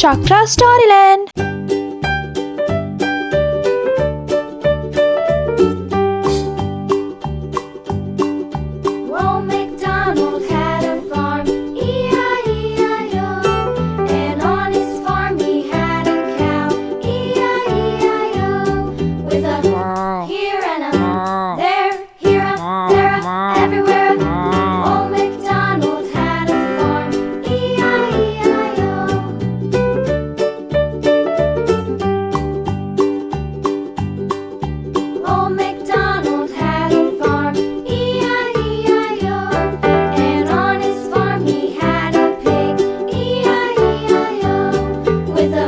Shakra Storyland. Old MacDonald had a farm, E-I-E-I-O. And on his farm he had a cow, E-I-E-I-O. With a here and a there, here a, there a, everywhere. Old MacDonald had a farm, E-I-E-I-O. Old MacDonald had a farm, E-I-E-I-O. And on his farm he had a pig, E-I-E-I-O. With a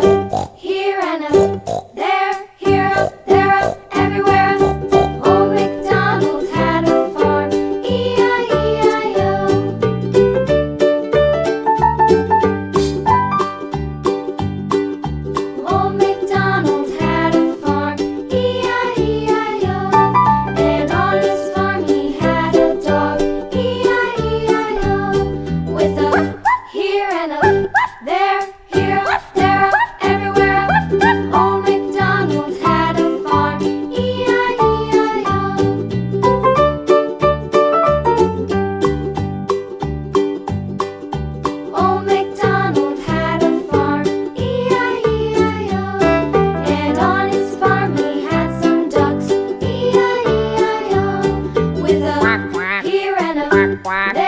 here and a there, here a, there a, everywhere. Old MacDonald had a farm, E-I-E-I-O. Old MacDonald had a farm, E-I-E-I-O. And on his farm he had a dog, E-I-E-I-O. With a here and a there, here a, there a, everywhere. Old MacDonald had a farm, E-I-E-I-O. Old MacDonald had a farm, E-I-E-I-O. And on his farm he had some ducks, E-I-E-I-O. With a here and a there.